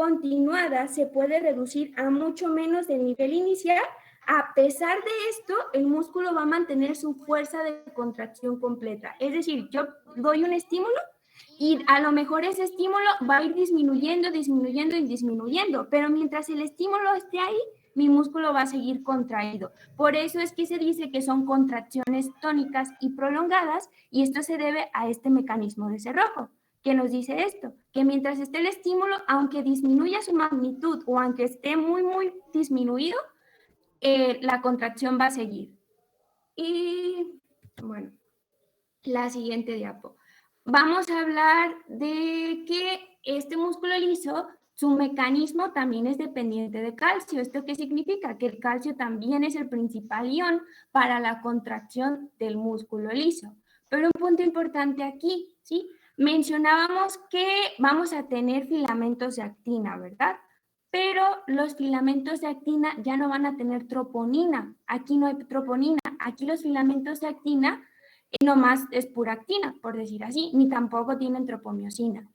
continuada se puede reducir a mucho menos del nivel inicial. A pesar de esto, el músculo va a mantener su fuerza de contracción completa. Es decir, yo doy un estímulo y a lo mejor ese estímulo va a ir disminuyendo, disminuyendo y disminuyendo, pero mientras el estímulo esté ahí, mi músculo va a seguir contraído. Por eso es que se dice que son contracciones tónicas y prolongadas, y esto se debe a este mecanismo de cerrojo, que nos dice esto, que mientras esté el estímulo, aunque disminuya su magnitud o aunque esté muy, muy disminuido, la contracción va a seguir. Y bueno, la siguiente diapo. Vamos a hablar de que este músculo liso, su mecanismo también es dependiente de calcio. ¿Esto qué significa? Que el calcio también es el principal ion para la contracción del músculo liso. Pero un punto importante aquí, ¿sí? Mencionábamos que vamos a tener filamentos de actina, ¿verdad? Pero los filamentos de actina ya no van a tener troponina. Aquí no hay troponina. Aquí los filamentos de actina no más es pura actina, por decir así, ni tampoco tienen tropomiosina.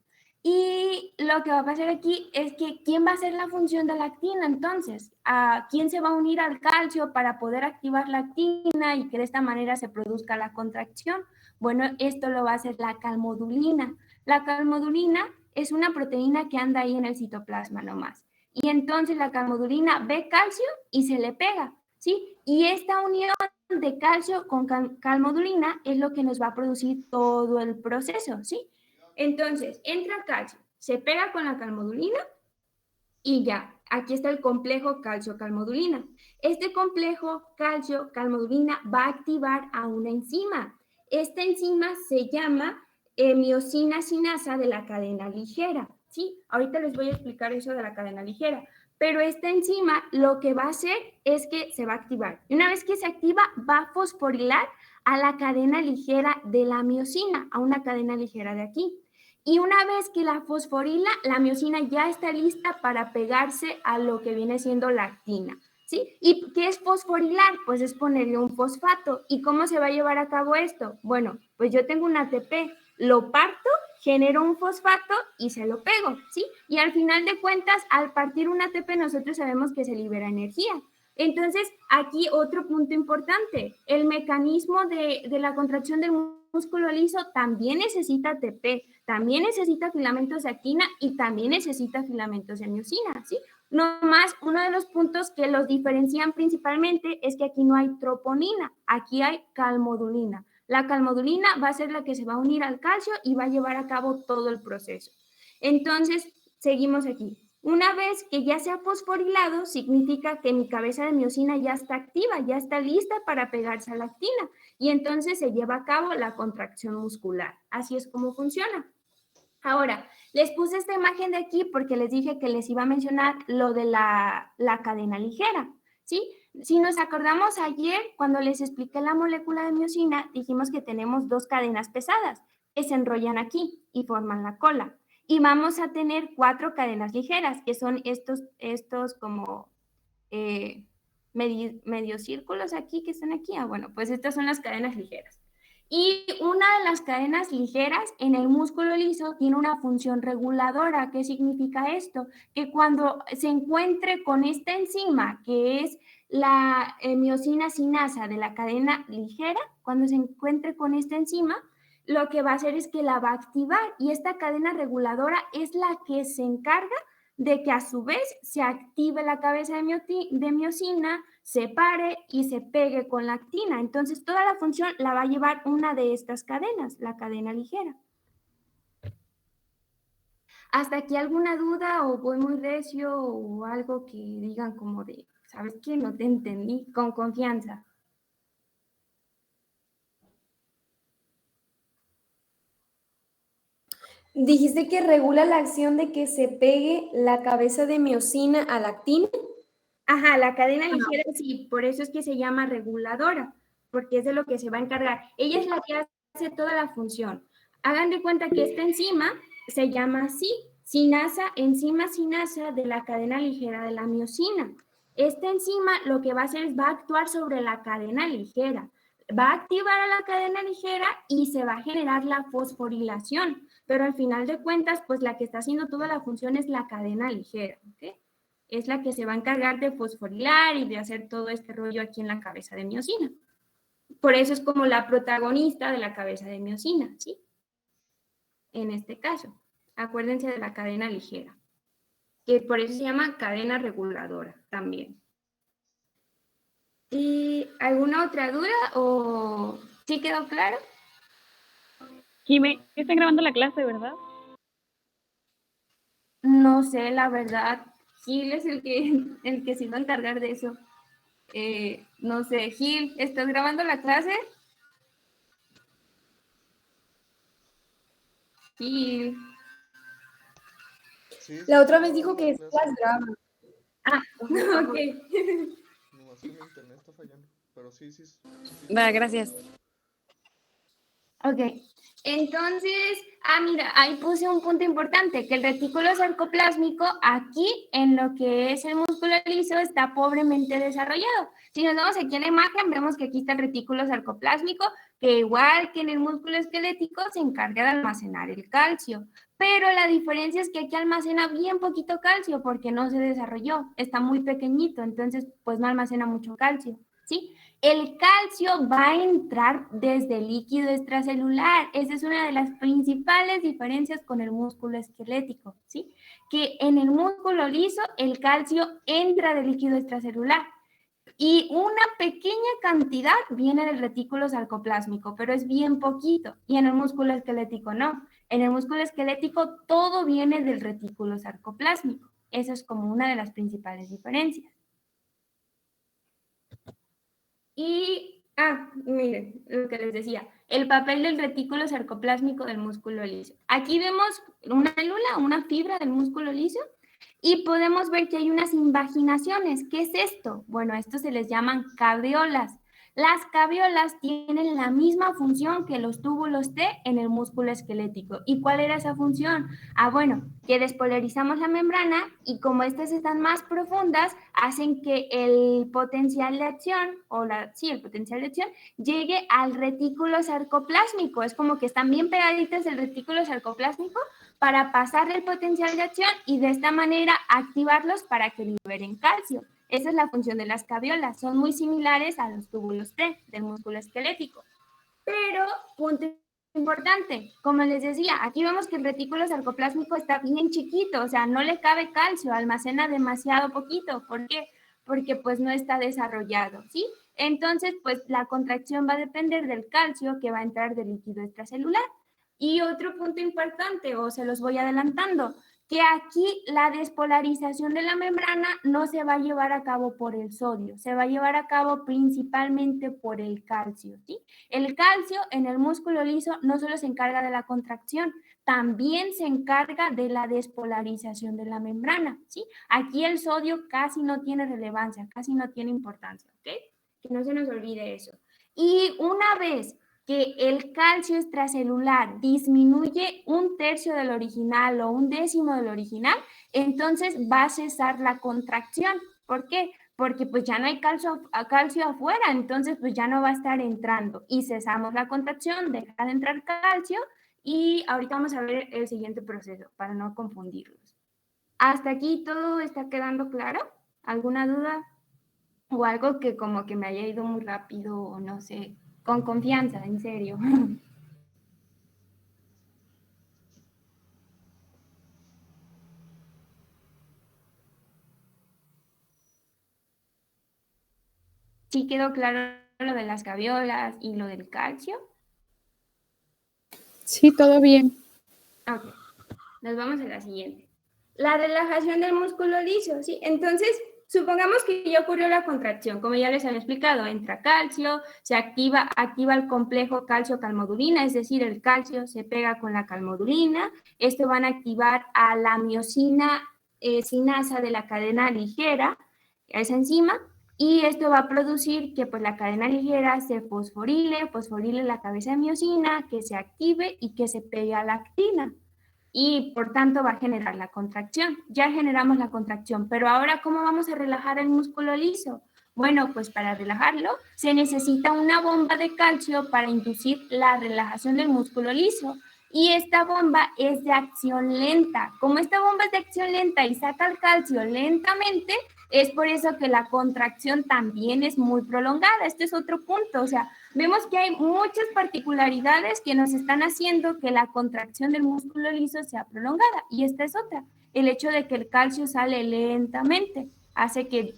Y lo que va a pasar aquí es que ¿quién va a hacer la función de la actina entonces? ¿A quién se va a unir al calcio para poder activar la actina y que de esta manera se produzca la contracción? Bueno, esto lo va a hacer la calmodulina. La calmodulina es una proteína que anda ahí en el citoplasma nomás. Y entonces la calmodulina ve calcio y se le pega, ¿sí? Y esta unión de calcio con calmodulina es lo que nos va a producir todo el proceso, ¿sí? Entonces, entra calcio, se pega con la calmodulina y ya, aquí está el complejo calcio-calmodulina. Este complejo calcio-calmodulina va a activar a una enzima. Esta enzima se llama miosina sinasa de la cadena ligera, ¿sí? Ahorita les voy a explicar eso de la cadena ligera. Pero esta enzima lo que va a hacer es que se va a activar. Y una vez que se activa, va a fosforilar a la cadena ligera de la miosina, a una cadena ligera de aquí. Y una vez que la fosforila, la miosina ya está lista para pegarse a lo que viene siendo la actina, ¿sí? ¿Y qué es fosforilar? Pues es ponerle un fosfato. ¿Y cómo se va a llevar a cabo esto? Bueno, pues yo tengo un ATP, lo parto, genero un fosfato y se lo pego, ¿sí? Y al final de cuentas, al partir un ATP, nosotros sabemos que se libera energía. Entonces, aquí otro punto importante, el mecanismo de la contracción del músculo liso también necesita ATP, también necesita filamentos de actina y también necesita filamentos de miosina, ¿sí? No más, uno de los puntos que los diferencian principalmente es que aquí no hay troponina, aquí hay calmodulina. La calmodulina va a ser la que se va a unir al calcio y va a llevar a cabo todo el proceso. Entonces, seguimos aquí. Una vez que ya se ha fosforilado, significa que mi cabeza de miosina ya está activa, ya está lista para pegarse a la actina y entonces se lleva a cabo la contracción muscular. Así es como funciona. Ahora, les puse esta imagen de aquí porque les dije que les iba a mencionar lo de la cadena ligera, ¿sí? Si nos acordamos ayer, cuando les expliqué la molécula de miosina, dijimos que tenemos dos cadenas pesadas que se enrollan aquí y forman la cola. Y vamos a tener 4 cadenas ligeras, que son estos como medio círculos aquí que están aquí. Bueno, pues estas son las cadenas ligeras. Y una de las cadenas ligeras en el músculo liso tiene una función reguladora. ¿Qué significa esto? Que cuando se encuentre con esta enzima, que es la miosina sinasa de la cadena ligera, cuando se encuentre con esta enzima, lo que va a hacer es que la va a activar y esta cadena reguladora es la que se encarga de que a su vez se active la cabeza de miosina, se pare y se pegue con la actina. Entonces, toda la función la va a llevar una de estas cadenas, la cadena ligera. ¿Hasta aquí alguna duda o voy muy recio o algo que digan como de, ¿sabes qué? No te entendí, con confianza? Dijiste que regula la acción de que se pegue la cabeza de miosina a la actina. Ajá, la cadena ligera sí, por eso es que se llama reguladora, porque es de lo que se va a encargar. Ella es la que hace toda la función. Hagan de cuenta que esta enzima se llama así, enzima sinasa de la cadena ligera de la miosina. Esta enzima lo que va a hacer es va a actuar sobre la cadena ligera, va a activar a la cadena ligera y se va a generar la fosforilación. pero al final de cuentas, pues la que está haciendo toda la función es la cadena ligera, ¿ok? Es la que se va a encargar de fosforilar y de hacer todo este rollo aquí en la cabeza de miocina. Por eso es como la protagonista de la cabeza de miocina, ¿sí? En este caso, acuérdense de la cadena ligera, que por eso se llama cadena reguladora también. ¿Y alguna otra duda o sí quedó claro? Jime, están grabando la clase, ¿verdad? No sé, la verdad. Gil es el que se iba a encargar de eso. No sé, Gil, ¿estás grabando la clase? Gil. Sí, La otra estoy vez dijo grabando la que sí clase. las graba. Ah, ok. Nomás que mi internet está fallando. Pero sí. Va, gracias. Ok, entonces, mira, ahí puse un punto importante, que el retículo sarcoplásmico aquí en lo que es el músculo liso está pobremente desarrollado. Si nos vemos aquí en la imagen, vemos que aquí está el retículo sarcoplásmico, que igual que en el músculo esquelético se encarga de almacenar el calcio. Pero la diferencia es que aquí almacena bien poquito calcio porque no se desarrolló, está muy pequeñito, entonces pues no almacena mucho calcio, ¿sí? El calcio va a entrar desde el líquido extracelular. Esa es una de las principales diferencias con el músculo esquelético, ¿sí? Que en el músculo liso el calcio entra del líquido extracelular y una pequeña cantidad viene del retículo sarcoplásmico, pero es bien poquito. Y en el músculo esquelético no. En el músculo esquelético todo viene del retículo sarcoplásmico. Esa es como una de las principales diferencias. Y, miren, lo que les decía, el papel del retículo sarcoplásmico del músculo liso. Aquí vemos una célula, una fibra del músculo liso, y podemos ver que hay unas invaginaciones. ¿Qué es esto? Bueno, esto se les llaman cabriolas. Las cabriolas tienen la misma función que los túbulos T en el músculo esquelético. ¿Y cuál era esa función? Bueno, que despolarizamos la membrana y como estas están más profundas, hacen que el potencial de acción, el potencial de acción, llegue al retículo sarcoplásmico. Es como que están bien pegaditas el retículo sarcoplásmico para pasarle el potencial de acción y de esta manera activarlos para que liberen calcio. Esa es la función de las cabriolas. Son muy similares a los túbulos T del músculo esquelético. Pero, punto importante, como les decía, aquí vemos que el retículo sarcoplásmico está bien chiquito, o sea, no le cabe calcio, almacena demasiado poquito. ¿Por qué? Porque pues no está desarrollado, ¿sí? Entonces, pues la contracción va a depender del calcio que va a entrar del líquido extracelular. Y otro punto importante, o se los voy adelantando, que aquí la despolarización de la membrana no se va a llevar a cabo por el sodio, se va a llevar a cabo principalmente por el calcio, ¿sí? El calcio en el músculo liso no solo se encarga de la contracción, también se encarga de la despolarización de la membrana, ¿sí? Aquí el sodio casi no tiene relevancia, casi no tiene importancia, ¿ok? Que no se nos olvide eso. Y una vez que el calcio extracelular disminuye 1/3 del original o 1/10 del original, entonces va a cesar la contracción. ¿Por qué? Porque pues ya no hay calcio afuera, entonces pues ya no va a estar entrando y cesamos la contracción, deja de entrar calcio y ahorita vamos a ver el siguiente proceso para no confundirlos. ¿Hasta aquí todo está quedando claro? ¿Alguna duda? O algo que como que me haya ido muy rápido o no sé, con confianza, en serio. ¿Sí quedó claro lo de las gaviolas y lo del calcio? Sí, todo bien. Ok, nos vamos a la siguiente. La relajación del músculo liso, ¿sí? Entonces, supongamos que ya ocurrió la contracción, como ya les había explicado, entra calcio, se activa el complejo calcio-calmodulina, es decir, el calcio se pega con la calmodulina, esto van a activar a la miocina sinasa de la cadena ligera, esa enzima, y esto va a producir que pues la cadena ligera se fosforile la cabeza de miocina, que se active y que se pegue a la actina y por tanto va a generar la contracción. Ya generamos la contracción, pero ahora ¿cómo vamos a relajar el músculo liso? Bueno, pues para relajarlo se necesita una bomba de calcio para inducir la relajación del músculo liso. Y esta bomba es de acción lenta. Como esta bomba es de acción lenta y saca el calcio lentamente, es por eso que la contracción también es muy prolongada. Este es otro punto. O sea, vemos que hay muchas particularidades que nos están haciendo que la contracción del músculo liso sea prolongada. Y esta es otra. El hecho de que el calcio sale lentamente hace que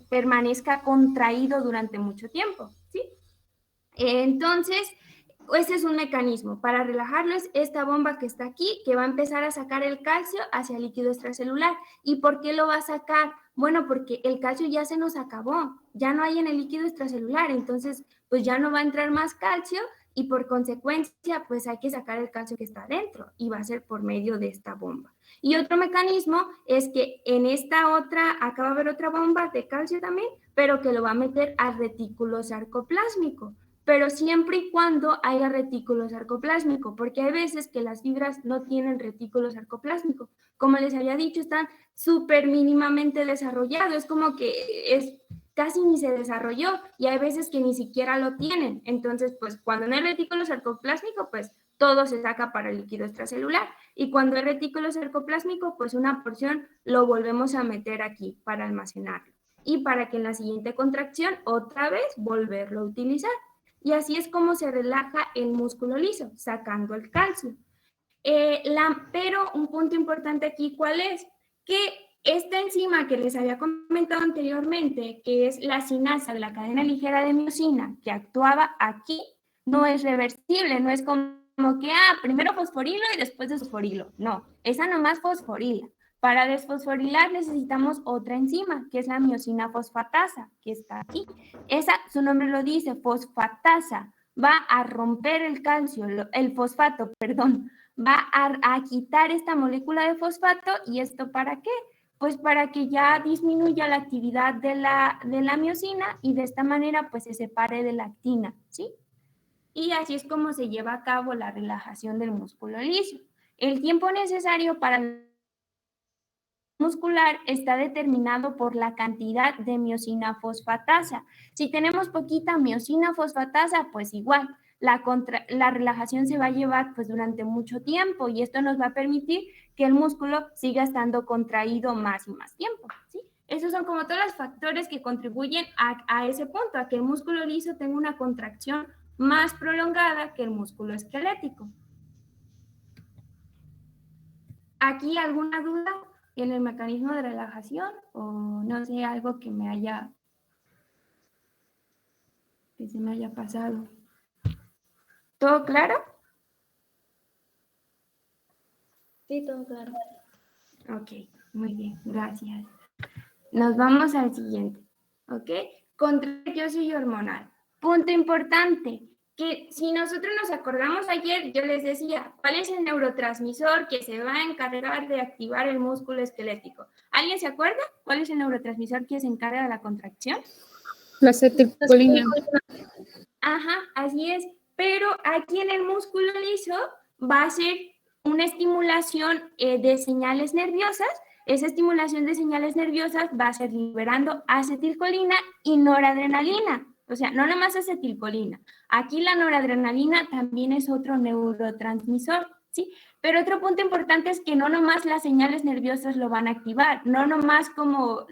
permanezca contraído durante mucho tiempo, ¿sí? Entonces, ese es un mecanismo. Para relajarlo es esta bomba que está aquí, que va a empezar a sacar el calcio hacia el líquido extracelular. ¿Y por qué lo va a sacar? Bueno, porque el calcio ya se nos acabó, ya no hay en el líquido extracelular, entonces pues ya no va a entrar más calcio y por consecuencia pues hay que sacar el calcio que está adentro y va a ser por medio de esta bomba. Y otro mecanismo es que en esta otra, acá va a haber otra bomba de calcio también, pero que lo va a meter al retículo sarcoplásmico, pero siempre y cuando haya retículo sarcoplásmico, porque hay veces que las fibras no tienen retículo sarcoplásmico. Como les había dicho, están súper mínimamente desarrollados, es como que es casi ni se desarrolló y hay veces que ni siquiera lo tienen. Entonces, pues cuando no hay retículo sarcoplásmico, pues todo se saca para el líquido extracelular y cuando hay retículo sarcoplásmico, pues una porción lo volvemos a meter aquí para almacenarlo y para que en la siguiente contracción otra vez volverlo a utilizar. Y así es como se relaja el músculo liso, sacando el calcio. Pero un punto importante aquí, ¿cuál es? Que esta enzima que les había comentado anteriormente, que es la sinasa de la cadena ligera de miosina, que actuaba aquí, no es reversible, no es como que, primero fosforilo y después desfosforilo. No, esa nomás fosforila. Para desfosforilar necesitamos otra enzima, que es la miosina fosfatasa, que está aquí. Esa, su nombre lo dice, fosfatasa, va a romper el calcio, el fosfato, perdón, va a quitar esta molécula de fosfato. ¿Y esto para qué? Pues para que ya disminuya la actividad de la miosina y de esta manera pues se separe de la actina, ¿sí? Y así es como se lleva a cabo la relajación del músculo liso. El tiempo necesario para muscular está determinado por la cantidad de miosina fosfatasa. Si tenemos poquita miosina fosfatasa, pues igual, la relajación se va a llevar pues durante mucho tiempo y esto nos va a permitir que el músculo siga estando contraído más y más tiempo, ¿sí? Esos son como todos los factores que contribuyen a ese punto, a que el músculo liso tenga una contracción más prolongada que el músculo esquelético. ¿Aquí alguna duda en el mecanismo de relajación o no sé, algo que se me haya pasado? ¿Todo claro? Sí, todo claro. Ok, muy bien, gracias. Nos vamos al siguiente, ¿ok? Contagioso y hormonal. Punto importante, que si nosotros nos acordamos ayer, yo les decía, ¿cuál es el neurotransmisor que se va a encargar de activar el músculo esquelético? ¿Alguien se acuerda? ¿Cuál es el neurotransmisor que se encarga de la contracción? La acetilcolina. Ajá, así es. Pero aquí en el músculo liso va a ser una estimulación de señales nerviosas. Esa estimulación de señales nerviosas va a ser liberando acetilcolina y noradrenalina. O sea, no nada más acetilcolina. Aquí la noradrenalina también es otro neurotransmisor, ¿sí? Pero otro punto importante es que no nomás las señales nerviosas lo van a activar, no nomás como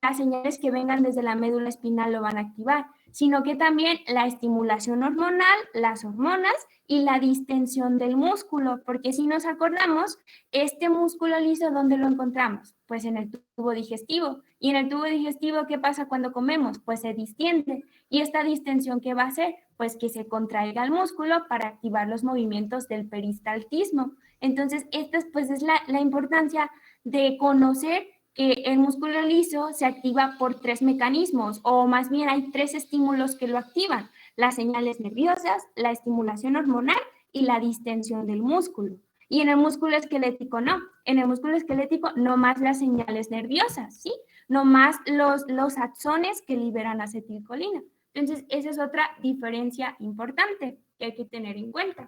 las señales que vengan desde la médula espinal lo van a activar, sino que también la estimulación hormonal, las hormonas y la distensión del músculo, porque si nos acordamos, este músculo liso, ¿dónde lo encontramos? Pues en el tubo digestivo. Y en el tubo digestivo, ¿qué pasa cuando comemos? Pues se distiende. ¿Y esta distensión qué va a hacer? Pues que se contraiga el músculo para activar los movimientos del peristaltismo. Entonces, esta pues, es la importancia de conocer que el músculo liso se activa por 3 mecanismos, o más bien hay 3 estímulos que lo activan: las señales nerviosas, la estimulación hormonal y la distensión del músculo. Y en el músculo esquelético no. En el músculo esquelético no más las señales nerviosas, ¿sí? No más los axones que liberan acetilcolina. Entonces, esa es otra diferencia importante que hay que tener en cuenta.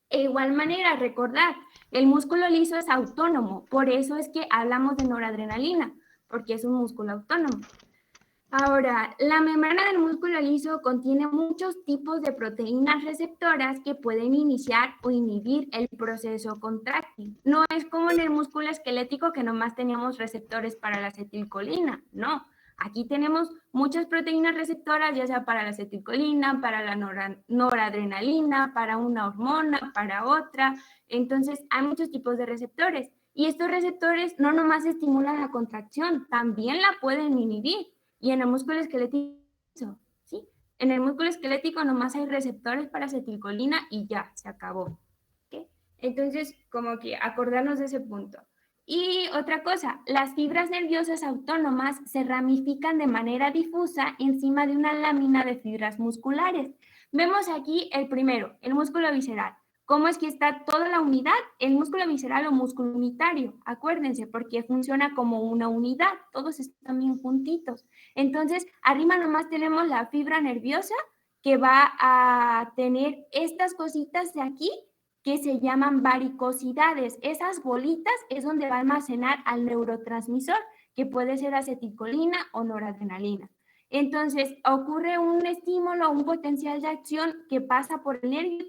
De igual manera, recordar, el músculo liso es autónomo, por eso es que hablamos de noradrenalina, porque es un músculo autónomo. Ahora, la membrana del músculo liso contiene muchos tipos de proteínas receptoras que pueden iniciar o inhibir el proceso contráctil. No es como en el músculo esquelético que nomás tenemos receptores para la acetilcolina, no. Aquí tenemos muchas proteínas receptoras, ya sea para la acetilcolina, para la noradrenalina, para una hormona, para otra. Entonces, hay muchos tipos de receptores. Y estos receptores no nomás estimulan la contracción, también la pueden inhibir. Y en el músculo esquelético, ¿sí? En el músculo esquelético nomás hay receptores para acetilcolina y ya, se acabó. ¿Okay? Entonces, como que acordarnos de ese punto. Y otra cosa, las fibras nerviosas autónomas se ramifican de manera difusa encima de una lámina de fibras musculares. Vemos aquí el primero, el músculo visceral. ¿Cómo es que está toda la unidad? El músculo visceral o músculo unitario, acuérdense, porque funciona como una unidad, todos están bien juntitos. Entonces, arriba nomás tenemos la fibra nerviosa que va a tener estas cositas de aquí que se llaman varicosidades. Esas bolitas es donde va a almacenar al neurotransmisor, que puede ser acetilcolina o noradrenalina. Entonces, ocurre un estímulo, un potencial de acción que pasa por el nervio,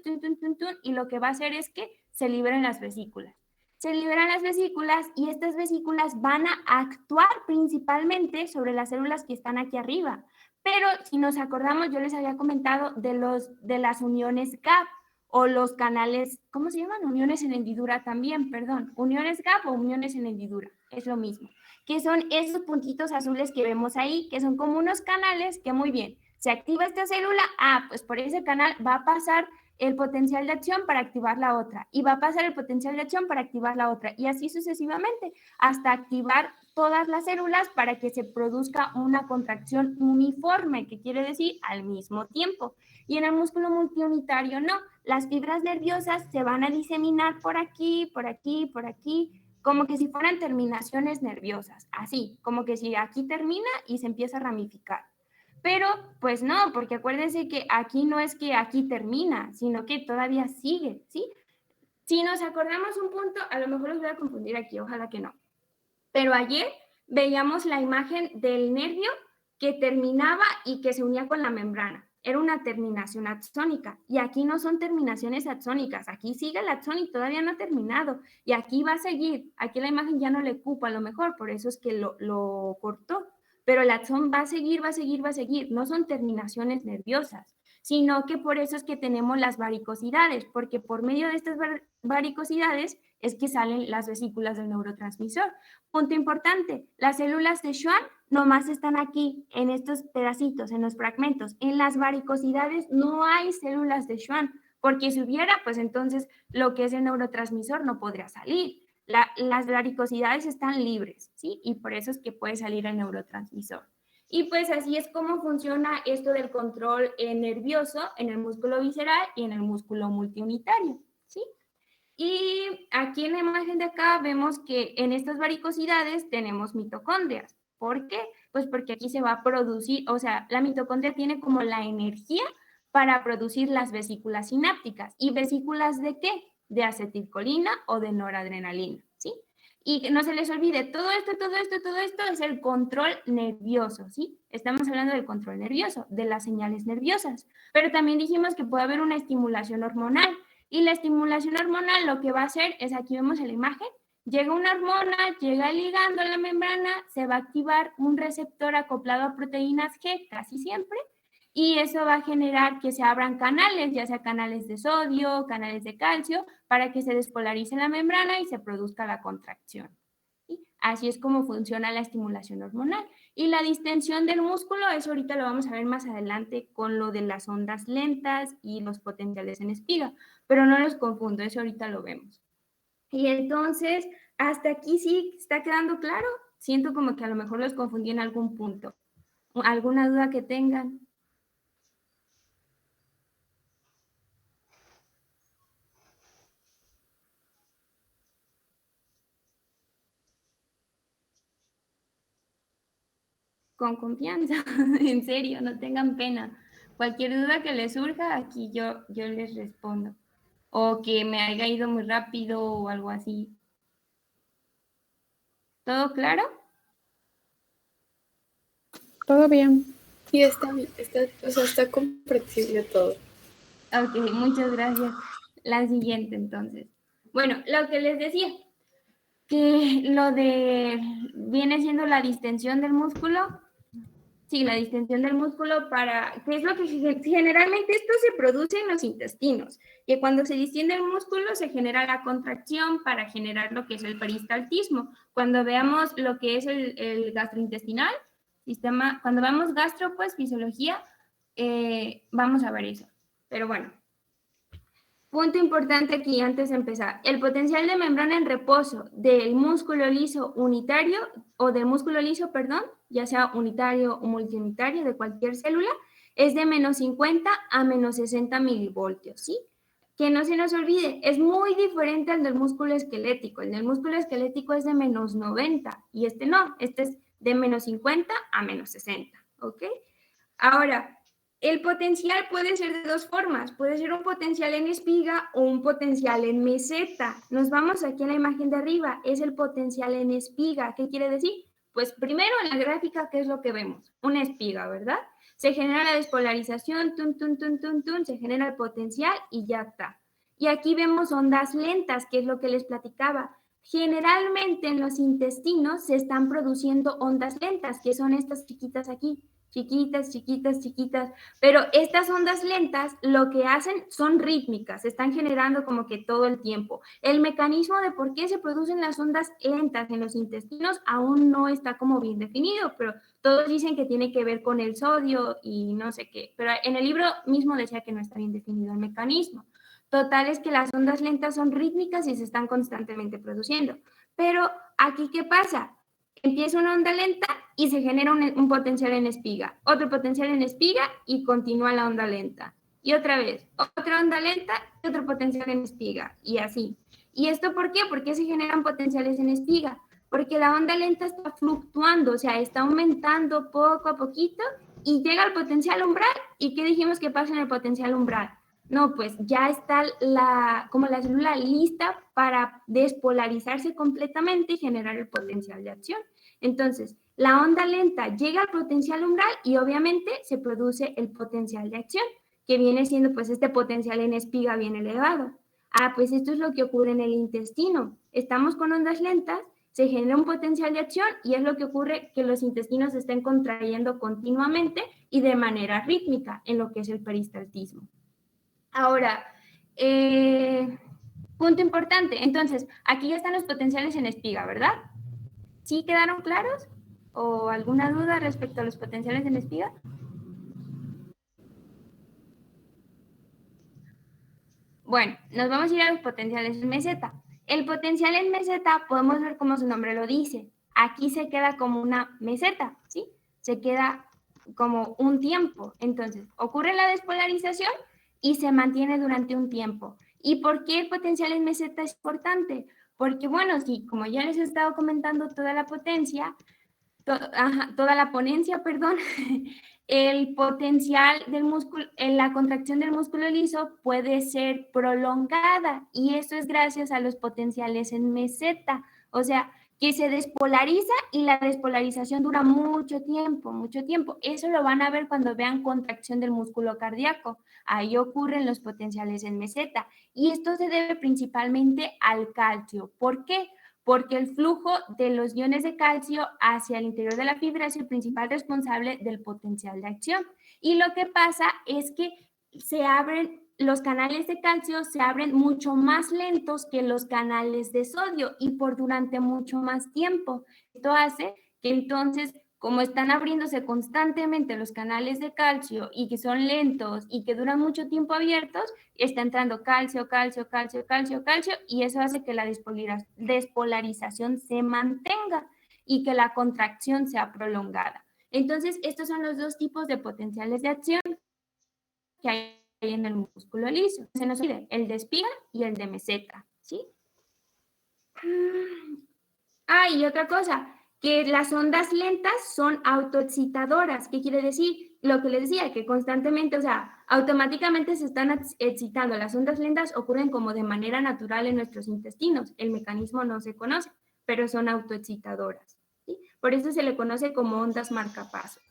y lo que va a hacer es que se liberen las vesículas. Se liberan las vesículas y estas vesículas van a actuar principalmente sobre las células que están aquí arriba. Pero si nos acordamos, yo les había comentado de las uniones GAP o los canales, ¿cómo se llaman? Uniones en hendidura también, perdón. Uniones GAP o uniones en hendidura, es lo mismo. Que son esos puntitos azules que vemos ahí, que son como unos canales que muy bien, se activa esta célula, pues por ese canal va a pasar el potencial de acción para activar la otra y va a pasar el potencial de acción para activar la otra y así sucesivamente hasta activar todas las células para que se produzca una contracción uniforme, que quiere decir al mismo tiempo. Y en el músculo multiunitario no, las fibras nerviosas se van a diseminar por aquí, por aquí, por aquí, como que si fueran terminaciones nerviosas, así, como que si aquí termina y se empieza a ramificar. Pero pues no, porque acuérdense que aquí no es que aquí termina, sino que todavía sigue, ¿sí? Si nos acordamos un punto, a lo mejor los voy a confundir aquí, ojalá que no. Pero ayer veíamos la imagen del nervio que terminaba y que se unía con la membrana. Era una terminación axónica y aquí no son terminaciones axónicas, aquí sigue el axón y todavía no ha terminado y aquí va a seguir, aquí la imagen ya no le cupo a lo mejor, por eso es que lo cortó, pero el axón va a seguir, va a seguir, va a seguir, no son terminaciones nerviosas, sino que por eso es que tenemos las varicosidades, porque por medio de estas varicosidades es que salen las vesículas del neurotransmisor. Punto importante, las células de Schwann nomás están aquí, en estos pedacitos, en los fragmentos. En las varicosidades no hay células de Schwann, porque si hubiera, pues entonces lo que es el neurotransmisor no podría salir. Las varicosidades están libres, ¿sí? Y por eso es que puede salir el neurotransmisor. Y pues así es como funciona esto del control nervioso en el músculo visceral y en el músculo multiunitario, ¿sí? Y aquí en la imagen de acá vemos que en estas varicosidades tenemos mitocondrias. ¿Por qué? Pues porque aquí se va a producir, o sea, la mitocondria tiene como la energía para producir las vesículas sinápticas. ¿Y vesículas de qué? De acetilcolina o de noradrenalina, ¿sí? Y que no se les olvide, todo esto es el control nervioso, ¿sí? Estamos hablando del control nervioso, de las señales nerviosas. Pero también dijimos que puede haber una estimulación hormonal. Y la estimulación hormonal lo que va a hacer es, aquí vemos en la imagen, llega una hormona, llega ligando a la membrana, se va a activar un receptor acoplado a proteínas G casi siempre, y eso va a generar que se abran canales, ya sea canales de sodio, canales de calcio, para que se despolarice la membrana y se produzca la contracción. ¿Sí? Así es como funciona la estimulación hormonal. Y la distensión del músculo, eso ahorita lo vamos a ver más adelante con lo de las ondas lentas y los potenciales en espiga, pero no los confundo, eso ahorita lo vemos. Y entonces, hasta aquí sí está quedando claro. Siento como que a lo mejor los confundí en algún punto. ¿Alguna duda que tengan? Con confianza, en serio, no tengan pena. Cualquier duda que les surja, aquí yo les respondo. O que me haya ido muy rápido o algo así. ¿Todo claro? Todo bien. Sí, está bien, o sea, está comprensible todo. Ok, muchas gracias. La siguiente, entonces. Bueno, lo que les decía, que lo de viene siendo la distensión del músculo. Sí, la distensión del músculo ¿qué es lo que generalmente esto se produce en los intestinos? Que cuando se distiende el músculo se genera la contracción para generar lo que es el peristaltismo. Cuando veamos lo que es el gastrointestinal, cuando veamos gastro, pues fisiología, vamos a ver eso. Pero bueno, punto importante aquí antes de empezar. El potencial de membrana en reposo del músculo liso unitario o del músculo liso, perdón, ya sea unitario o multiunitario de cualquier célula, es de menos 50 a menos 60 milivoltios, ¿sí? Que no se nos olvide, es muy diferente al del músculo esquelético. El del músculo esquelético es de menos 90 y este no, este es de menos 50 a menos 60, ¿ok? Ahora, el potencial puede ser de dos formas, puede ser un potencial en espiga o un potencial en meseta. Nos vamos aquí en la imagen de arriba, es el potencial en espiga. ¿Qué quiere decir? Pues primero en la gráfica, ¿qué es lo que vemos? Una espiga, ¿verdad? Se genera la despolarización, se genera el potencial y ya está. Y aquí vemos ondas lentas, que es lo que les platicaba. Generalmente en los intestinos se están produciendo ondas lentas, que son estas chiquitas aquí. Chiquitas, chiquitas, chiquitas, pero estas ondas lentas lo que hacen son rítmicas, se están generando como que todo el tiempo. El mecanismo de por qué se producen las ondas lentas en los intestinos aún no está como bien definido, pero todos dicen que tiene que ver con el sodio y no sé qué, pero en el libro mismo decía que no está bien definido el mecanismo. Total es que las ondas lentas son rítmicas y se están constantemente produciendo. Pero aquí, ¿qué pasa? Empieza una onda lenta y se genera un potencial en espiga, otro potencial en espiga y continúa la onda lenta. Y otra vez, otra onda lenta y otro potencial en espiga y así. ¿Y esto por qué? ¿Por qué se generan potenciales en espiga? Porque la onda lenta está fluctuando, o sea, está aumentando poco a poquito y llega al potencial umbral. ¿Y qué dijimos que pasa en el potencial umbral? No, pues ya está como la célula lista para despolarizarse completamente y generar el potencial de acción. Entonces, la onda lenta llega al potencial umbral y obviamente se produce el potencial de acción, que viene siendo pues este potencial en espiga bien elevado. Pues esto es lo que ocurre en el intestino. Estamos con ondas lentas, se genera un potencial de acción y es lo que ocurre que los intestinos se estén contrayendo continuamente y de manera rítmica en lo que es el peristaltismo. Ahora, punto importante. Entonces, aquí ya están los potenciales en espiga, ¿verdad? ¿Sí quedaron claros? ¿O alguna duda respecto a los potenciales en espiga? Bueno, nos vamos a ir a los potenciales en meseta. El potencial en meseta podemos ver como su nombre lo dice. Aquí se queda como una meseta, ¿sí? Se queda como un tiempo. Entonces, ocurre la despolarización y se mantiene durante un tiempo. ¿Y por qué el potencial en meseta es importante? Porque, bueno, sí, como ya les he estado comentando toda la potencia, toda la ponencia, perdón, el potencial del músculo, en la contracción del músculo liso puede ser prolongada y eso es gracias a los potenciales en meseta, o sea, que se despolariza y la despolarización dura mucho tiempo, mucho tiempo. Eso lo van a ver cuando vean contracción del músculo cardíaco. Ahí ocurren los potenciales en meseta y esto se debe principalmente al calcio. ¿Por qué? Porque el flujo de los iones de calcio hacia el interior de la fibra es el principal responsable del potencial de acción. Y lo que pasa es que los canales de calcio se abren mucho más lentos que los canales de sodio y por durante mucho más tiempo. Esto hace que entonces, como están abriéndose constantemente los canales de calcio y que son lentos y que duran mucho tiempo abiertos, está entrando calcio, calcio, calcio, calcio, calcio, y eso hace que la despolarización se mantenga y que la contracción sea prolongada. Entonces, estos son los dos tipos de potenciales de acción que hay en el músculo liso. Se nos olvide, el de espiga y el de meseta, ¿sí? Y otra cosa, que las ondas lentas son autoexcitadoras. ¿Qué quiere decir? Lo que les decía, que constantemente, o sea, automáticamente se están excitando. Las ondas lentas ocurren como de manera natural en nuestros intestinos. El mecanismo no se conoce, pero son autoexcitadoras, ¿sí? Por eso se le conoce como ondas marcapasos.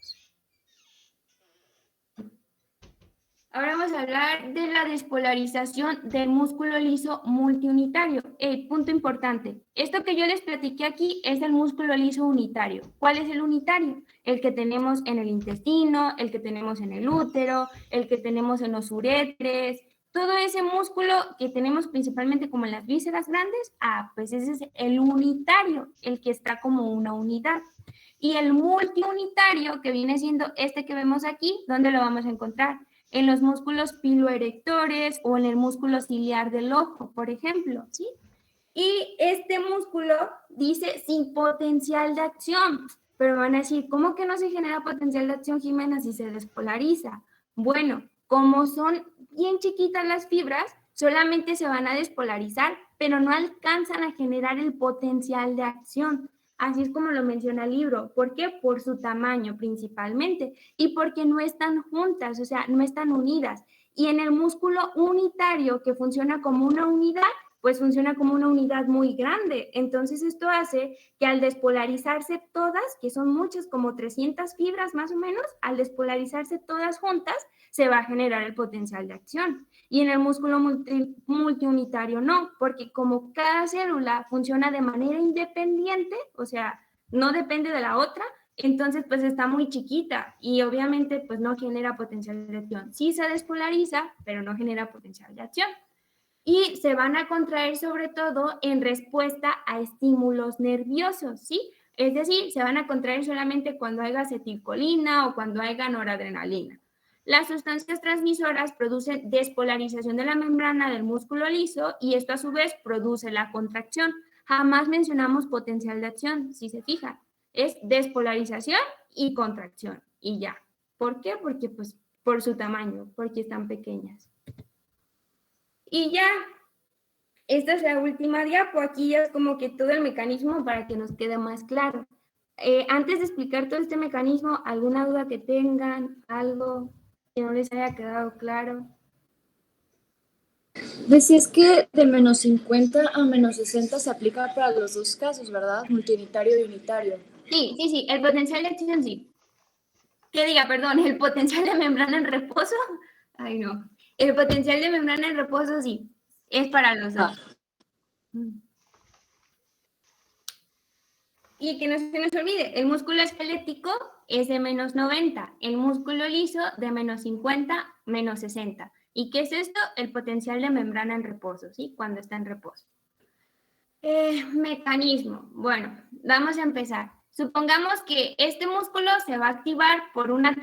a hablar de la despolarización del músculo liso multiunitario. Punto importante. Esto que yo les platiqué aquí es el músculo liso unitario. ¿Cuál es el unitario? El que tenemos en el intestino, el que tenemos en el útero, el que tenemos en los uretres. Todo ese músculo que tenemos principalmente como en las vísceras grandes, pues ese es el unitario, el que está como una unidad. Y el multiunitario, que viene siendo este que vemos aquí, ¿dónde lo vamos a encontrar? En los músculos piloerectores o en el músculo ciliar del ojo, por ejemplo, ¿sí? Y este músculo dice sin potencial de acción. Pero van a decir, ¿cómo que no se genera potencial de acción, Jimena, si se despolariza? Bueno, como son bien chiquitas las fibras, solamente se van a despolarizar, pero no alcanzan a generar el potencial de acción. Así es como lo menciona el libro. ¿Por qué? Por su tamaño principalmente y porque no están juntas, o sea, no están unidas. Y en el músculo unitario, que funciona como una unidad, pues funciona como una unidad muy grande. Entonces esto hace que al despolarizarse todas, que son muchas, como 300 fibras más o menos, al despolarizarse todas juntas, se va a generar el potencial de acción. Y en el músculo multiunitario no, porque como cada célula funciona de manera independiente, o sea, no depende de la otra, entonces pues está muy chiquita y obviamente pues no genera potencial de acción. Sí se despolariza, pero no genera potencial de acción. Y se van a contraer sobre todo en respuesta a estímulos nerviosos, ¿sí? Es decir, se van a contraer solamente cuando haya acetilcolina o cuando haya noradrenalina. Las sustancias transmisoras producen despolarización de la membrana del músculo liso y esto a su vez produce la contracción. Jamás mencionamos potencial de acción, si se fijan. Es despolarización y contracción y ya. ¿Por qué? Porque pues por su tamaño, porque están pequeñas. Y ya, esta es la última diapo. Aquí ya es como que todo el mecanismo para que nos quede más claro. Antes de explicar todo este mecanismo, ¿alguna duda que tengan? ¿Algo que no les haya quedado claro? Decías que de menos 50 a menos 60 se aplica para los dos casos, ¿verdad? Multiunitario y unitario. Sí, el potencial de acción sí. Perdón, el potencial de membrana en reposo. Ay, no. El potencial de membrana en reposo sí, es para los dos. Y que no se nos olvide, el músculo esquelético es de menos 90, el músculo liso de menos 50, menos 60. ¿Y qué es esto? El potencial de membrana en reposo, ¿sí? Cuando está en reposo. Mecanismo. Bueno, vamos a empezar. Supongamos que este músculo se va a activar por una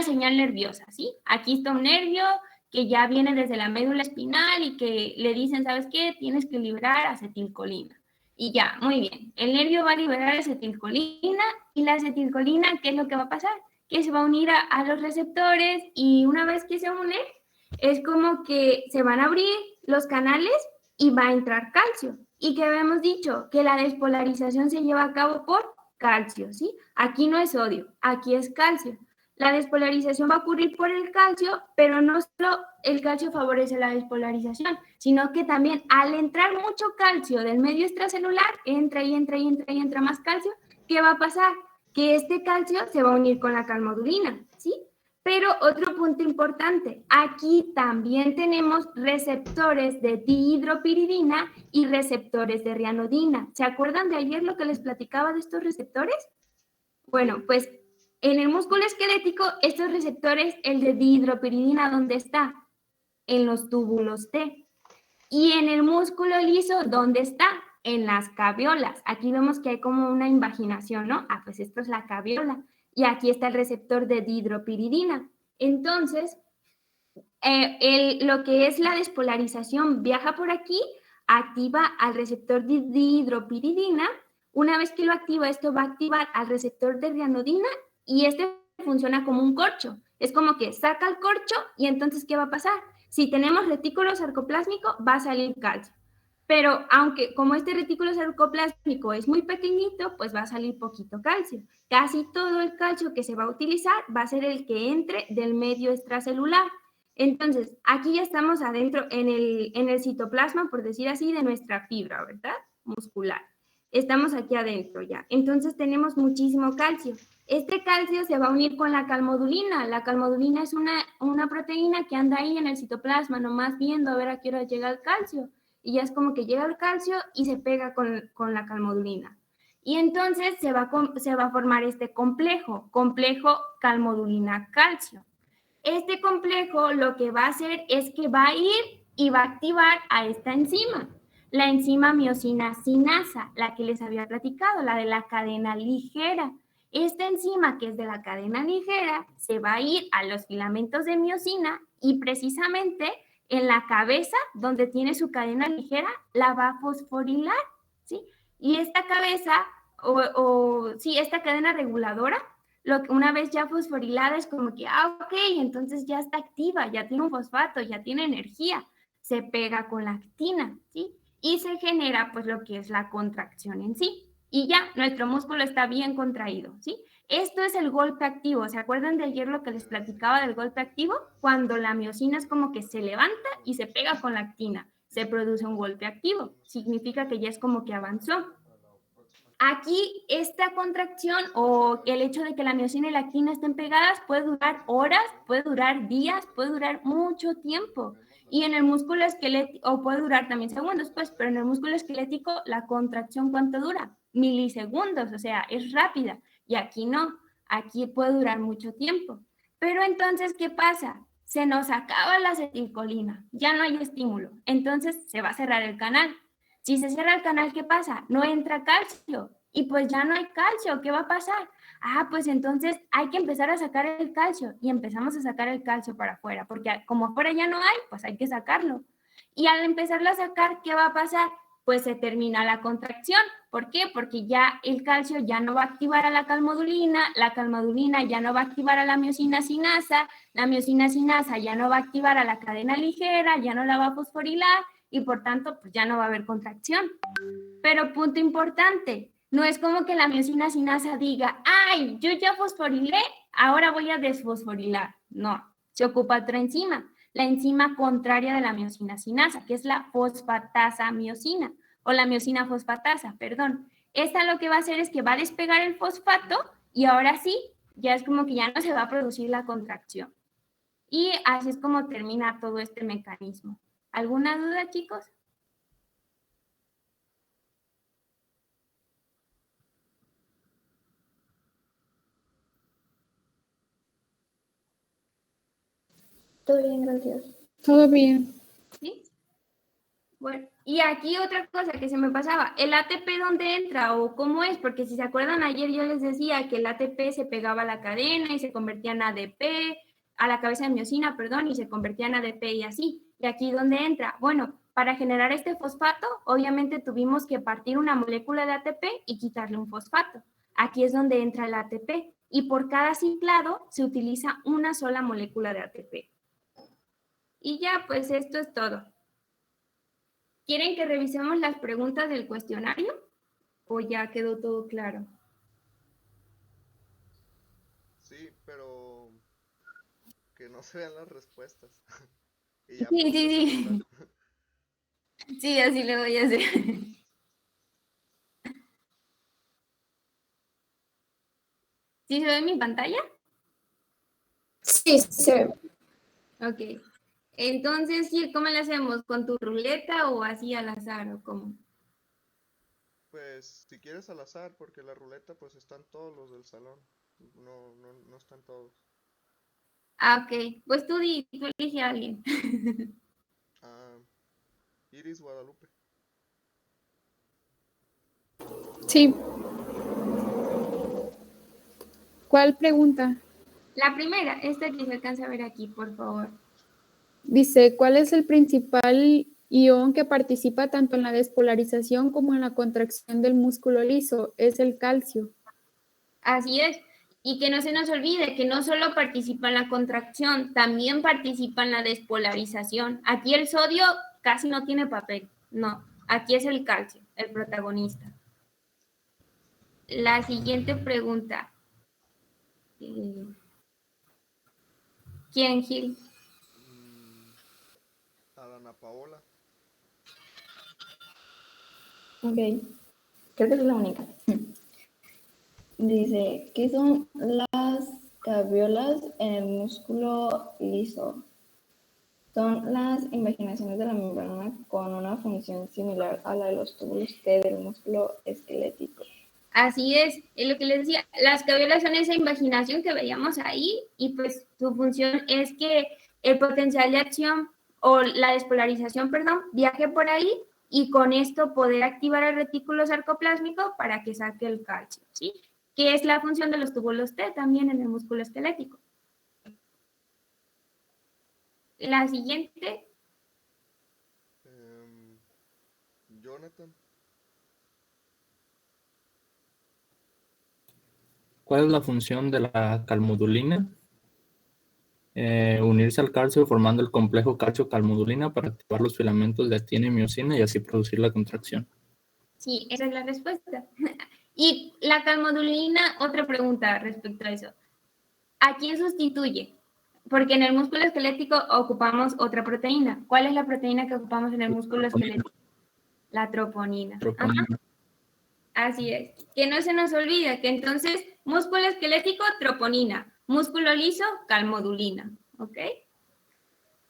señal nerviosa, ¿sí? Aquí está un nervio que ya viene desde la médula espinal y que le dicen, ¿sabes qué? Tienes que liberar acetilcolina. Y ya, muy bien. El nervio va a liberar acetilcolina y la acetilcolina, ¿qué es lo que va a pasar? Que se va a unir a los receptores y una vez que se une, es como que se van a abrir los canales y va a entrar calcio. Y que habíamos dicho que la despolarización se lleva a cabo por calcio, ¿sí? Aquí no es sodio, aquí es calcio. La despolarización va a ocurrir por el calcio, pero no solo el calcio favorece la despolarización, sino que también al entrar mucho calcio del medio extracelular, entra más calcio, ¿qué va a pasar? Que este calcio se va a unir con la calmodulina, ¿sí? Pero otro punto importante, aquí también tenemos receptores de dihidropiridina y receptores de rianodina. ¿Se acuerdan de ayer lo que les platicaba de estos receptores? Bueno, pues en el músculo esquelético, estos receptores, el de dihidropiridina, ¿dónde está? En los túbulos T. Y en el músculo liso, ¿dónde está? En las caviolas. Aquí vemos que hay como una invaginación, ¿no? Pues esto es la caviola. Y aquí está el receptor de dihidropiridina. Entonces, lo que es la despolarización viaja por aquí, activa al receptor de dihidropiridina. Una vez que lo activa, esto va a activar al receptor de rianodina y este funciona como un corcho. Es como que saca el corcho y entonces, ¿qué va a pasar? Si tenemos retículo sarcoplásmico, va a salir calcio. Pero aunque como este retículo sarcoplásmico es muy pequeñito, pues va a salir poquito calcio. Casi todo el calcio que se va a utilizar va a ser el que entre del medio extracelular. Entonces, aquí ya estamos adentro en el citoplasma, por decir así, de nuestra fibra, ¿verdad? Muscular. Estamos aquí adentro ya. Entonces tenemos muchísimo calcio. Este calcio se va a unir con la calmodulina. La calmodulina es una proteína que anda ahí en el citoplasma, nomás viendo a ver a qué hora llega el calcio. Y ya es como que llega el calcio y se pega con la calmodulina. Y entonces se va a formar este complejo calmodulina-calcio. Este complejo lo que va a hacer es que va a ir y va a activar a esta enzima, la enzima miosina sinasa, la que les había platicado, la de la cadena ligera. Esta enzima que es de la cadena ligera se va a ir a los filamentos de miosina y precisamente en la cabeza, donde tiene su cadena ligera, la va a fosforilar, ¿sí? Y esta cabeza, esta cadena reguladora, una vez ya fosforilada es como que, ok, entonces ya está activa, ya tiene un fosfato, ya tiene energía, se pega con la actina, ¿sí? Y se genera pues lo que es la contracción en sí. Y ya, nuestro músculo está bien contraído, ¿sí? Esto es el golpe activo. ¿Se acuerdan de ayer lo que les platicaba del golpe activo? Cuando la miosina es como que se levanta y se pega con la actina. Se produce un golpe activo. Significa que ya es como que avanzó. Aquí esta contracción o el hecho de que la miosina y la actina estén pegadas puede durar horas, puede durar días, puede durar mucho tiempo. Y en el músculo esquelético, o puede durar también segundos, pues, pero en el músculo esquelético la contracción ¿cuánto dura? Milisegundos, o sea, es rápida. Y aquí no, aquí puede durar mucho tiempo. Pero entonces, ¿qué pasa? Se nos acaba la acetilcolina, ya no hay estímulo, entonces se va a cerrar el canal. Si se cierra el canal, ¿qué pasa? No entra calcio y pues ya no hay calcio. ¿Qué va a pasar? Pues entonces hay que empezar a sacar el calcio y empezamos a sacar el calcio para afuera, porque como afuera ya no hay, pues hay que sacarlo. Y al empezarlo a sacar, ¿qué va a pasar? Pues se termina la contracción. ¿Por qué? Porque ya el calcio ya no va a activar a la calmodulina ya no va a activar a la miosina sinasa ya no va a activar a la cadena ligera, ya no la va a fosforilar y por tanto pues ya no va a haber contracción. Pero punto importante, no es como que la miosina sinasa diga, ay, yo ya fosforilé, ahora voy a desfosforilar. No, se ocupa otra enzima, la enzima contraria de la miosina sinasa, que es la fosfatasa miosina, o la miosina fosfatasa, perdón. Esta lo que va a hacer es que va a despegar el fosfato y ahora sí, ya es como que ya no se va a producir la contracción. Y así es como termina todo este mecanismo. ¿Alguna duda, chicos? Todo bien, gracias. Todo bien. ¿Sí? Bueno, y aquí otra cosa que se me pasaba, ¿el ATP dónde entra o cómo es? Porque si se acuerdan, ayer yo les decía que el ATP se pegaba a la cadena y se convertía en ADP, a la cabeza de miosina, perdón, y se convertía en ADP y así. ¿Y aquí dónde entra? Bueno, para generar este fosfato, obviamente tuvimos que partir una molécula de ATP y quitarle un fosfato. Aquí es donde entra el ATP y por cada ciclado se utiliza una sola molécula de ATP. Y ya, pues esto es todo. ¿Quieren que revisemos las preguntas del cuestionario? ¿O ya quedó todo claro? Sí, pero que no se vean las respuestas. Y ya Sí, ponte a sí, saltar. sí. Sí, así lo voy a hacer. ¿Sí se ve en mi pantalla? Sí, se ve. Ok. Entonces, sí, ¿cómo le hacemos? ¿Con tu ruleta o así al azar o cómo? Pues si quieres al azar, porque la ruleta pues están todos los del salón. No están todos. Ok. Pues tú elige a alguien. Ah, Iris Guadalupe. Sí. ¿Cuál pregunta? La primera, esta que se alcanza a ver aquí, por favor. Dice, ¿cuál es el principal ion que participa tanto en la despolarización como en la contracción del músculo liso? Es el calcio. Así es. Y que no se nos olvide que no solo participa en la contracción, también participa en la despolarización. Aquí el sodio casi no tiene papel. No, aquí es el calcio, el protagonista. La siguiente pregunta. ¿Quién, Gil? A Dana Paola. Ok. Creo que es la única. Dice, ¿qué son las caveolas en el músculo liso? Son las invaginaciones de la membrana con una función similar a la de los túbulos T del músculo esquelético. Así es lo que les decía, las caveolas son esa invaginación que veíamos ahí y pues su función es que el potencial de acción o la despolarización, perdón, viaje por ahí y con esto poder activar el retículo sarcoplásmico para que saque el calcio, ¿sí? Que es la función de los túbulos T también en el músculo esquelético. La siguiente. Jonathan. ¿Cuál es la función de la calmodulina? Unirse al calcio formando el complejo calcio-calmodulina para activar los filamentos de actina y miosina y así producir la contracción. Sí, esa es la respuesta. Y la calmodulina, otra pregunta respecto a eso. ¿A quién sustituye? Porque en el músculo esquelético ocupamos otra proteína. ¿Cuál es la proteína que ocupamos en el músculo esquelético? La troponina. Troponina. Ajá. Así es. Que no se nos olvide que entonces músculo esquelético, troponina. Músculo liso, calmodulina. ¿Ok?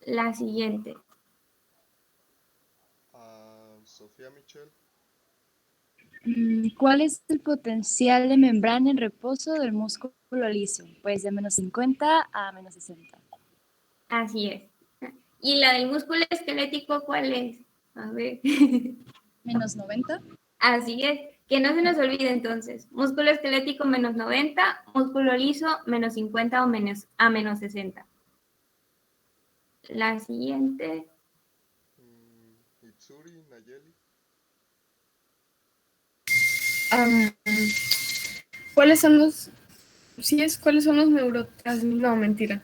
La siguiente. Sofía Michelle. ¿Cuál es el potencial de membrana en reposo del músculo liso? Pues de menos 50 a menos 60. Así es. ¿Y la del músculo esquelético cuál es? A ver. Menos 90. Así es. Que no se nos olvide entonces. Músculo esquelético menos 90, músculo liso menos 50 o menos 60. La siguiente. Itsuri, Nayeli. ¿Cuáles son los neurotransmisores? No, mentira.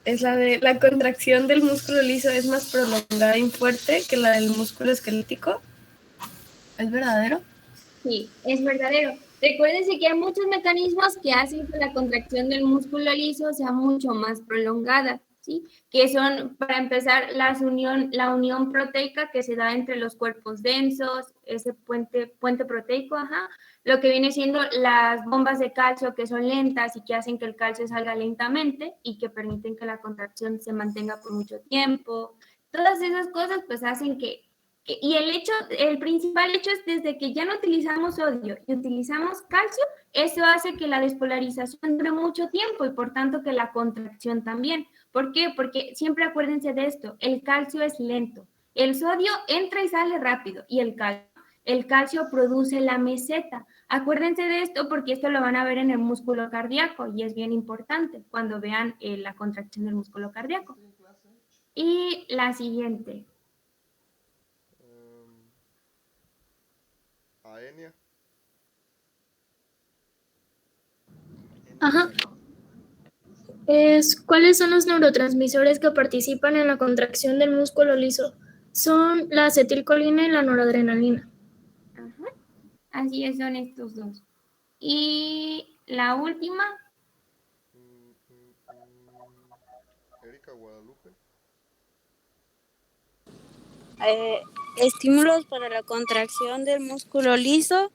Es la de la contracción del músculo liso es más prolongada y fuerte que la del músculo esquelético. ¿Es verdadero? Sí, es verdadero. Recuérdense que hay muchos mecanismos que hacen que la contracción del músculo liso sea mucho más prolongada, ¿sí? Que son, para empezar, la unión proteica que se da entre los cuerpos densos, ese puente proteico, lo que viene siendo las bombas de calcio que son lentas y que hacen que el calcio salga lentamente y que permiten que la contracción se mantenga por mucho tiempo. Todas esas cosas pues hacen y el principal hecho es desde que ya no utilizamos sodio y utilizamos calcio, eso hace que la despolarización dure mucho tiempo y por tanto que la contracción también. ¿Por qué? Porque siempre acuérdense de esto, el calcio es lento, el sodio entra y sale rápido y el calcio produce la meseta. Acuérdense de esto porque esto lo van a ver en el músculo cardíaco y es bien importante cuando vean la contracción del músculo cardíaco. Y la siguiente. Aenia. Ajá. ¿Cuáles son los neurotransmisores que participan en la contracción del músculo liso? Son la acetilcolina y la noradrenalina. Ajá. Así es, son estos dos. Y la última. Erika Guadalupe. Estímulos para la contracción del músculo liso.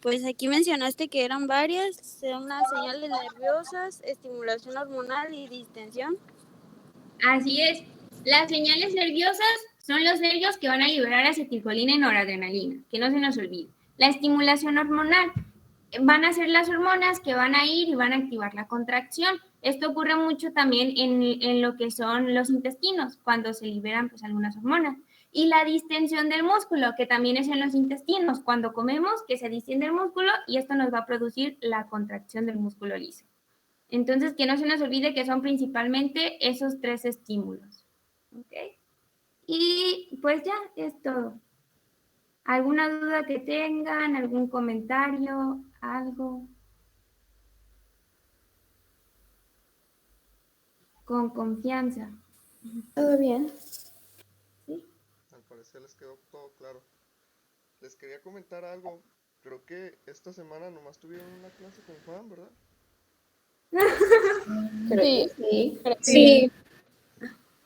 Pues aquí mencionaste que eran varias, son las señales nerviosas, estimulación hormonal y distensión. Así es. Las señales nerviosas son los nervios que van a liberar acetilcolina y noradrenalina, que no se nos olvide. La estimulación hormonal van a ser las hormonas que van a ir y van a activar la contracción. Esto ocurre mucho también en lo que son los intestinos, cuando se liberan pues algunas hormonas. Y la distensión del músculo, que también es en los intestinos, cuando comemos, que se distiende el músculo y esto nos va a producir la contracción del músculo liso. Entonces, que no se nos olvide que son principalmente esos tres estímulos. ¿Ok? Y pues ya es todo. ¿Alguna duda que tengan? ¿Algún comentario? ¿Algo? Con confianza. ¿Todo bien? ¿Sí? Al parecer les quedó todo claro. Les quería comentar algo. Creo que esta semana nomás tuvieron una clase con Juan, ¿verdad? Sí.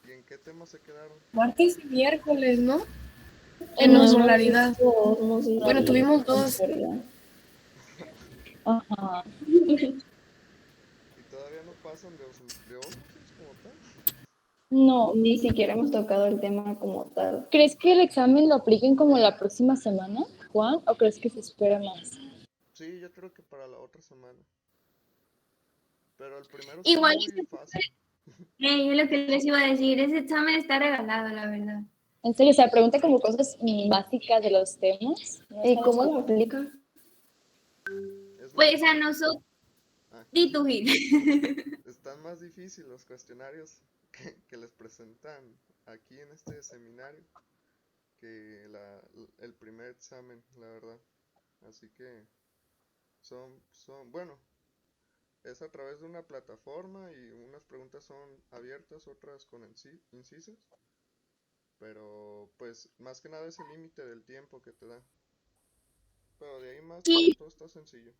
¿Y en qué tema se quedaron? Martes y miércoles, ¿no? En hemos osmolaridad. visto ósmosis Bueno, y tuvimos dos. osmolaridad. Ajá. ¿Y todavía no pasan de ósmosis como tal? No, ni siquiera hemos tocado el tema como tal. ¿Crees que el examen lo apliquen como la próxima semana, Juan? ¿O crees que se espera más? Sí, yo creo que para la otra semana. Pero el primero está Igual, muy fácil. yo lo que les iba a decir, ese examen está regalado, la verdad. En serio, o sea, pregunta como cosas básicas de los temas. ¿No ¿Y está cómo eso? lo aplica? Es más Pues a difícil. nosotros, Ah, di tu Gil. están más difíciles los cuestionarios que les presentan aquí en este seminario que el primer examen, la verdad. Así que bueno, es a través de una plataforma y unas preguntas son abiertas, otras con incisos. Pero pues más que nada es el límite del tiempo que te da. Pero de ahí más Sí, todo está sencillo.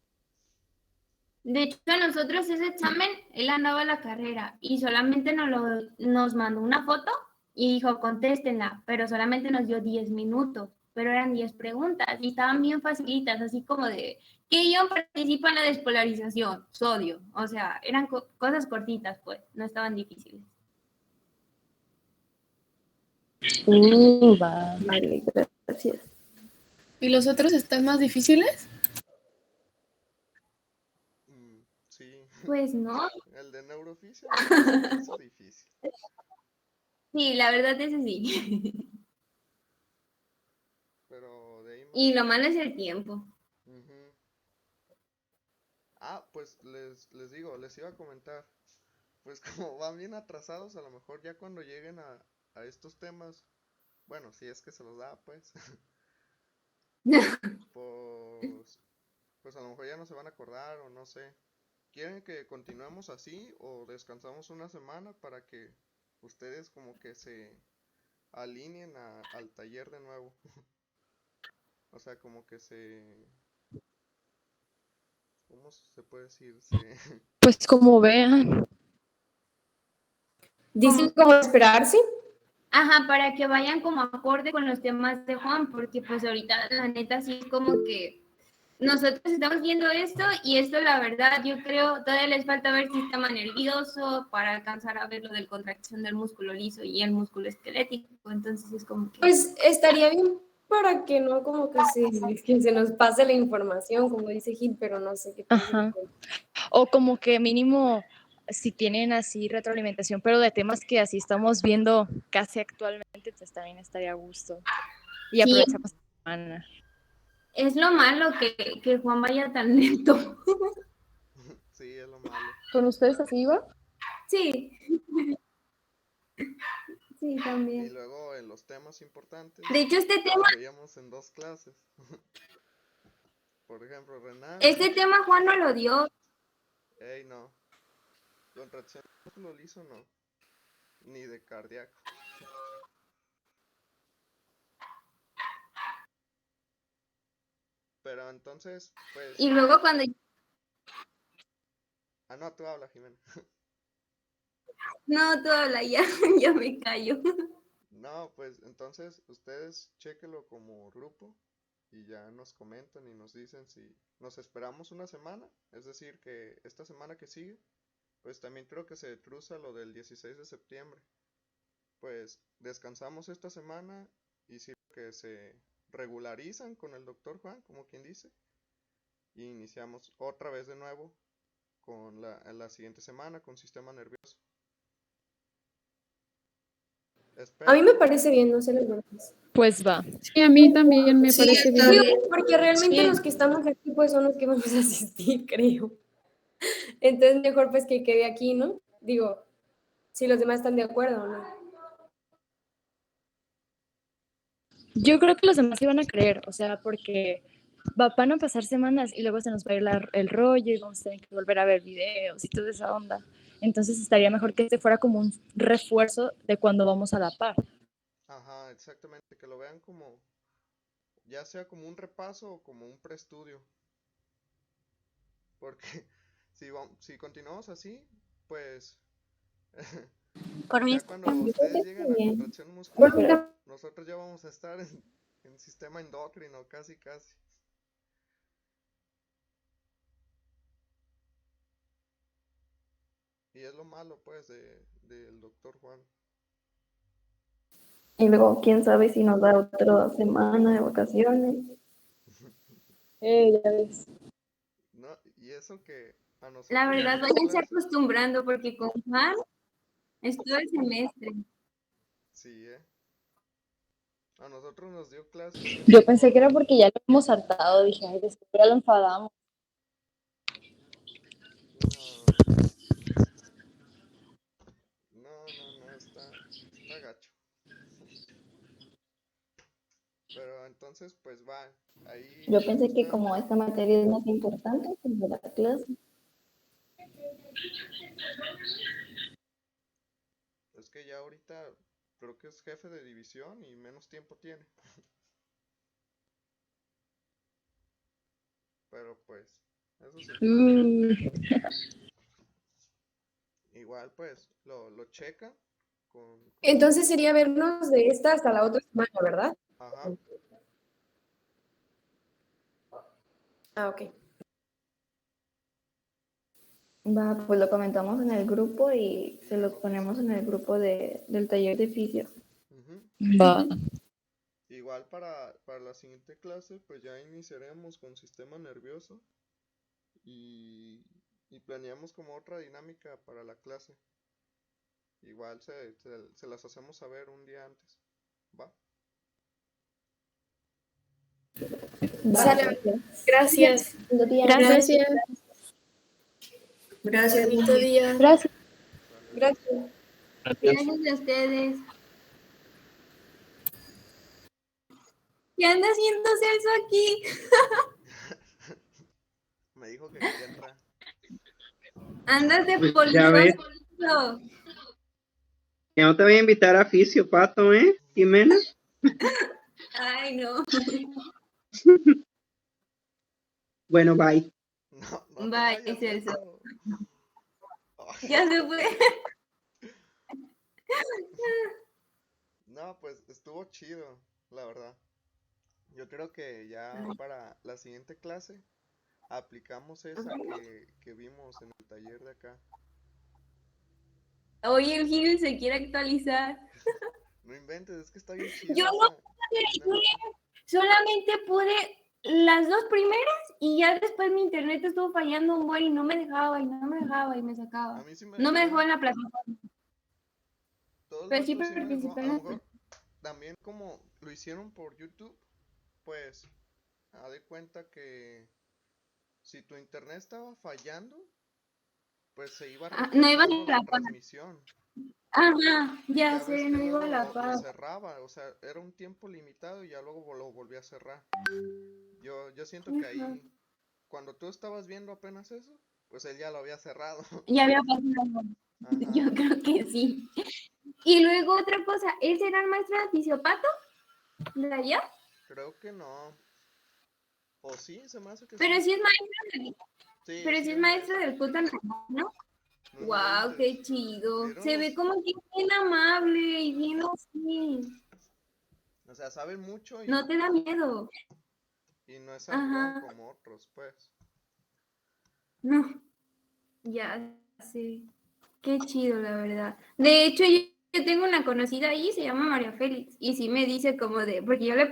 de hecho a nosotros ese examen, él andaba a la carrera y solamente nos mandó una foto y dijo, contéstenla, pero solamente nos dio 10 minutos, pero eran 10 preguntas y estaban bien facilitas, así como de, ¿qué ion participa en la despolarización? Sodio, o sea, eran cosas cortitas, pues, no estaban difíciles. Va. Vale, gracias. ¿Y los otros están más difíciles? Sí, Pues no, el de neurofisio a mí se me hizo difícil. sí, la verdad es sí. Pero de ahí más. Y lo malo es el tiempo. Ujú. Ah, pues les digo, les iba a comentar. Pues como van bien atrasados, a lo mejor ya cuando lleguen a estos temas, bueno, si es que se los da, pues, pues a lo mejor ya no se van a acordar o no sé. ¿Quieren que continuemos así o descansamos una semana para que ustedes como que se alineen al taller de nuevo? O sea, como que ¿cómo se puede decir? Pues como vean. Dicen como esperarse. Ajá, para que vayan como acorde con los temas de Juan, porque pues ahorita la neta sí es como que nosotros estamos viendo esto y esto la verdad yo creo todavía les falta ver sistema nervioso para alcanzar a ver lo de contracción del músculo liso y el músculo esquelético, entonces es como que... Pues estaría bien para que no como que se nos pase la información, como dice Gil, pero no sé qué piensan. Ajá. O como que mínimo si tienen así retroalimentación, pero de temas que así estamos viendo casi actualmente, pues también estaría a gusto. Y Sí, aprovechamos la semana. es lo malo que Juan vaya tan lento. Sí, es lo malo. ¿Con ustedes así iba? Sí, sí, Y también. luego en los temas importantes, De hecho, los veíamos en 2 clases. Por ejemplo, renal. este tema Juan no lo dio. Ey, no. Contracción de músculo liso no. Ni de cardíaco. Pero entonces, pues... Y luego cuando... Ah, no, tú habla, Jimena. No, tú habla ya, ya me callo. No, pues entonces ustedes chéquenlo como grupo y ya nos comentan y nos dicen si nos esperamos una semana, es decir, que esta semana que sigue, pues también creo que se cruza lo del 16 de septiembre. Pues descansamos esta semana y sí que se regularizan con el doctor Juan, como quien dice, y iniciamos otra vez de nuevo con la siguiente semana con sistema nervioso. A mí Espero. me parece bien, no sé las verdad. Pues va. Sí, a mí también me Sí, parece está bien. bien. Porque realmente Sí. los que estamos aquí pues son los que vamos a asistir, creo. Entonces mejor pues que quede aquí, ¿no? Digo, si los demás están de acuerdo o no. Yo creo que los demás iban a creer, o sea, porque van a pasar semanas y luego se nos va a ir el rollo y vamos a tener que volver a ver videos y toda esa onda. Entonces estaría mejor que este fuera como un refuerzo de cuando vamos a la par. Ajá, exactamente, que lo vean como, ya sea como un repaso o como un preestudio. Porque si continuamos así, pues Por mí ya está cuando bien. ustedes lleguen a contracción muscular, nosotros ya vamos a estar en sistema endocrino, casi, casi. Y es lo malo, pues, del doctor Juan. Y luego, quién sabe si nos da otra semana de vacaciones. Ya ves. No, y eso que a nosotros La nos verdad, dio váyanse clases. acostumbrando porque con Juan es todo el semestre. Sí, a nosotros nos dio clases Yo como... pensé que era porque ya lo hemos hartado. Dije, ay, después ya lo enfadamos. No, está gacho. Pero entonces, pues va, ahí Yo pensé que ustedes como esta materia es más importante, pues me da clase. es que ya ahorita creo que es jefe de división y menos tiempo tiene. Pero pues, eso sí. Igual pues lo checa con... Entonces sería vernos de esta hasta la otra semana, ¿verdad? Ajá. Ah, ok. Va, pues lo comentamos en el grupo y se los ponemos en el grupo del taller de fisio. Va. Igual para la siguiente clase, pues ya iniciaremos con sistema nervioso y planeamos como otra dinámica para la clase. Igual se las hacemos saber un día antes. ¿Va? Sale. Gracias. Gracias. Gracias. Bonito día. Gracias. Gracias. Gracias a ustedes. ¿Qué anda haciendo Celso aquí? Me dijo que quería entrar. Andas de Pues ya ves. politoso. Que no te voy a invitar a fisio, Pato, ¿eh, Jimena? Ay, no. Bueno, bye. No Bye, vayas, Celso. Celso. Ya se fue. No, pues estuvo chido, la verdad. Yo creo que ya para la siguiente clase aplicamos esa que vimos en el taller de acá. Hoy el Gil se quiere actualizar. No inventes, es que está bien chido. Yo no pude, solamente pude las dos primeras y ya después mi internet estuvo fallando un buen y no me dejaba y me sacaba. A mí sí me No me dejó. dejó en la plataforma. Todo el Pero sí rato sí me dejó. participé A en lo la... mejor también como lo hicieron por YouTube, pues haz de cuenta que si tu internet estaba fallando, pues se iba no iba a retrasando la la par. transmisión. Ajá, Y ya ya ves sé, que no iba a luego la lo par. cerraba, o sea, era un tiempo limitado y ya luego lo volví a cerrar. Yo siento que ahí, cuando tú estabas viendo apenas eso, pues él ya lo había cerrado. Ya había pasado. Ajá. Yo creo que sí. Y luego otra cosa, ¿él será el maestro de fisiopato? ¿De allá? Creo que no. O sí, se me hace que Pero sí. sí es maestro del... Sí, Pero sí sí es es maestro del puto, ¿no? No Wow, inventes. qué chido. ¿Vieron Se ve los- como que bien amable y bien así. O sea, saben mucho No te da miedo. y no es sangrón Ajá. como otros, pues. No, ya sé. Qué chido, la verdad. De hecho, yo tengo una conocida ahí, se llama María Félix, y sí me dice como de, porque yo le